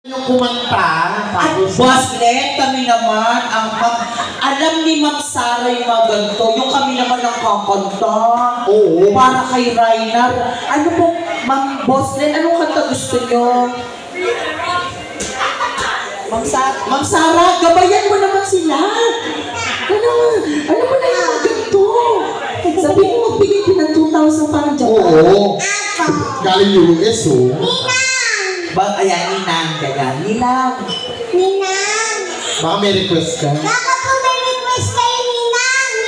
Yung kumanta, Boss Glenn, kami naman, alam ni Ma'am Sara yung mga ganito, yung kami naman ang kakanta. Oo. Para kay Rainer. Ano po, Ma'am Boss Glenn, anong kanta gusto nyo? Ma'am Sara, gabayan mo naman sila. Ano mo na yung ganito? Sabi mo, magbigay ko ng 2,000 parang Japan. Oo. Galing US, oh. Ayan, Ninang, ganyan. Ninang. Baka may request ka? Baka po may request kayo, Ninang.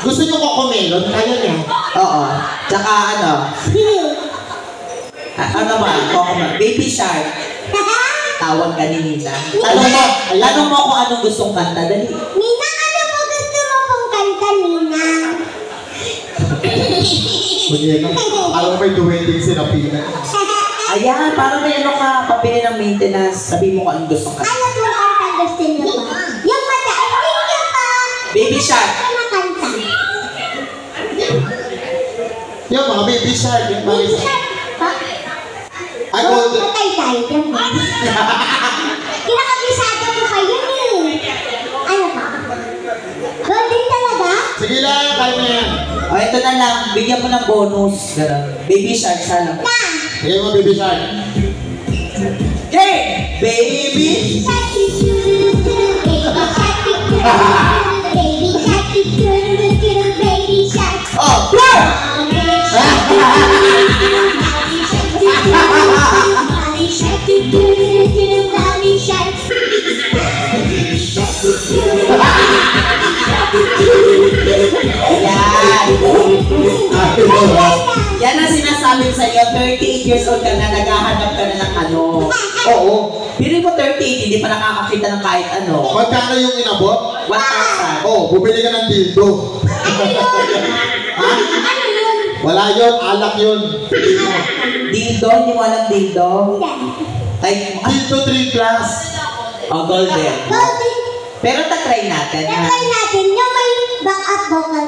Gusto nyo Cocomelon? Kaya niya. Oo. Tsaka ano? Ano ba? Baby Shark. Tawag ka ni Ninang. Tanong mo kung anong gustong kanta. Dali. Ninang, ano po gusto mo pong kanta, Ninang? Alam mo may wedding sila Pina. Ayan, parang may ano ka, papili ng maintenance. Sabi mo kung anong gustong kanta. Ano po kanta gusto niyo po? Yung mata, yung pa. Baby Shark. Ano kanta? Yung mga baby shark. Yung mga Baby Shark. Ha? Ay, oh, Patay tayo dyan. Kinakabisado ko kayo eh. Ano pa? Golden talaga? sige lang, kaya na yan. O, ito na lang. Bigyan mo ng bonus. Ganun. Baby Shark, sana. Sige mo, baby shark. Okay! Baby! Oh! Yan ang sinasabi sa iyo, 38 years old ka na, naghahanap ka na ng ano. Oo. Pili mo 38, hindi pa nakakakita ng kahit ano. Magkano yung inabot? 1,000. Oo, bumili ka ng dildo. Ha? Wala yun, alak yun. Dildo, hindi mo alam dildo? Type mo. Dildo 3 plus. Oh, golden. Pero tatry natin. Ha? Try natin yung may back-up vocal.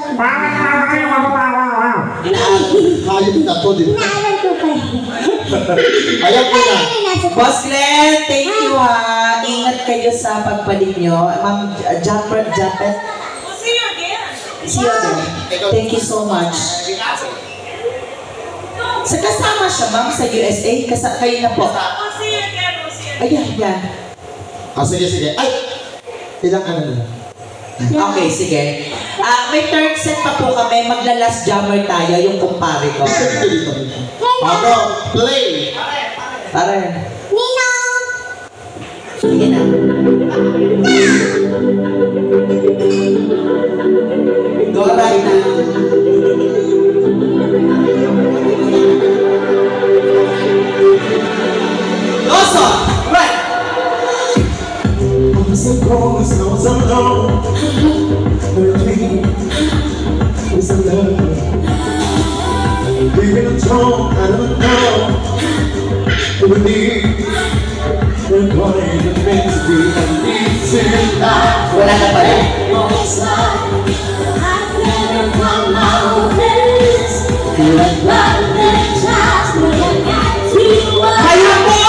Hayop na to, di ba? Inaaral ko pa rin. Ayaw ko na. Boss Glenn, thank you ha. Ingat kayo sa pagpalit nyo. Ma'am Japet. See you again. Thank you so much. Sa kasama siya, ma'am, sa USA. Kayo na po. Ayan. Ah, sige. Ay! Ilang ano na? Okay, sige. May third set pa po kami. Magla-last jammer tayo, yung kumpare ko. Ano? Play! Tara. Ninong! Sige na. Go right na. Oso! Right! I'm so cold, so alone. Her dream is a love. Leaving a tone, I don't know. We need the body that makes me uneasy. Wala na pala. It's like I've never found my own place. Like love that tries me and I feel like Kayo po!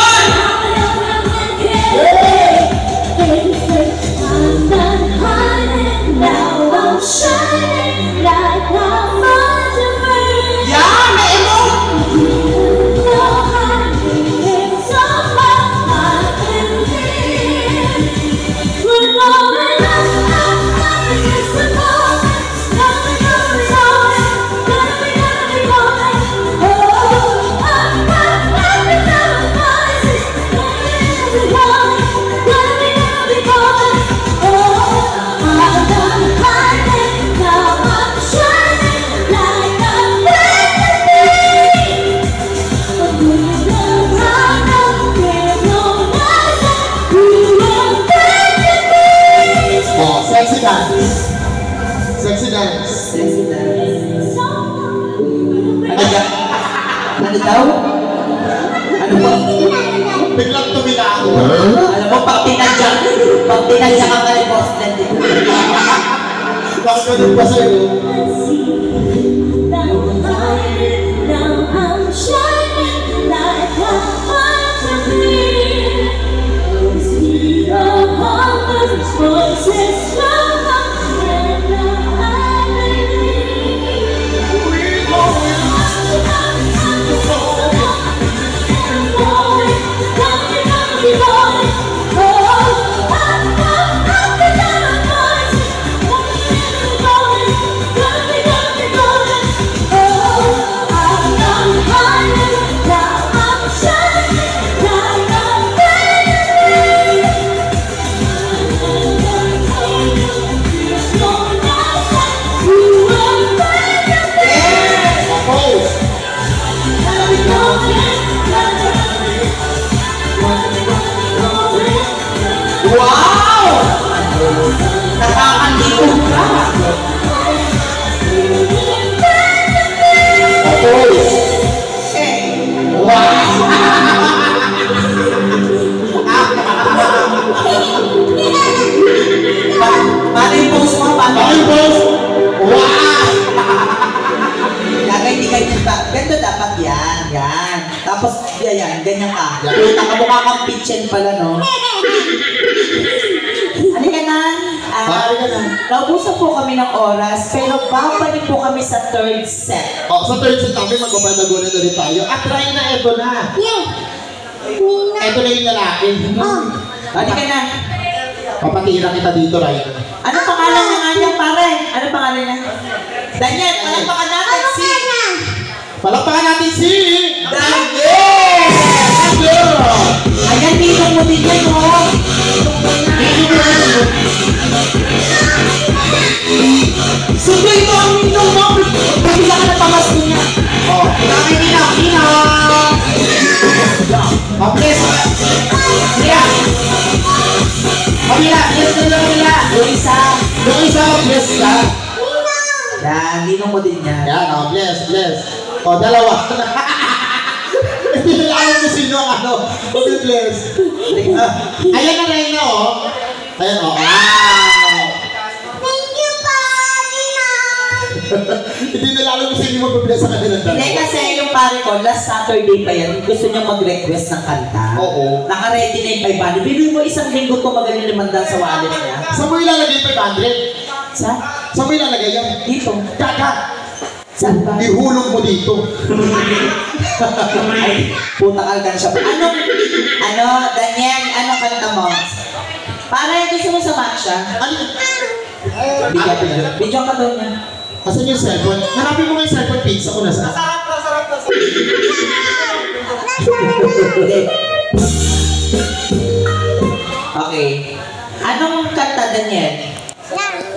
shining like a mountain. Yan! May emote! Sexy dance. Sexy dance. Ano daw? Ano ba? Biglang tumila ako. Alam mo, pag tinadya ka ka rin, Boss Glenn. Bakit ganun pa sa'yo? Now I'm shining like a Wow! Nakakandikog ka. Paano yung pose mo? Paano yung pose? Wow! Kagay, di ganyan ba? Ganito dapat yan. Yan. Tapos, yan. Ganyan ka. Puta ka, mukha kang pitchen pala, no? Halika na. Halika na. Naubusan po kami ng oras, pero babalik po kami sa third set. Sa third set namin, magpapanagunan na rin tayo. At try na, eto na. Eto na yung lalaki. Halika na. Papatira kita dito, Ryan. Ano pangalan niya nga niya, pare? Ano pangalan niya? Daniel, palakpakan natin si... Palakpakan natin si... Daniel! Ayan, ninong mo din yan, oh. Sundoy mo ang ninong mo. Pabila ka na pamasko niya. Kami ninong. Mabilis! Yeah. Kabila! Yes na lang nila! Yung isa. Yung isa, bless ka! Yan, ninong mo din yan. Yan, bless. Dalawa. Hindi na alam mo sino ang ano. Bless. Ayan na rin na, oh. Ayan, oh. Thank you po, Ninong! Hindi nila alam kung sino mag-bless sa kanilang dalawa. Hindi kasi yung pare ko, last Saturday pa yan, gusto niya mag-request ng kanta. Oo. Naka-ready na yung 500. Bibili mo isang linggo ko magaling limandang sa wallet niya. Saan mo ilalagay yung 500? Sa? Saan mo ilalagay yan? Dito. Kaka! Saan ba? Ihulog mo dito. Ay, puta ka siya. Daniel, ano kanta mo? Pare, gusto mo sa matcha? Ano? Bidyo ka doon niya. Asan yung cellphone? Hanapin mo nga yung cellphone, pizza ko nasa. Okay. Anong kanta, Daniel?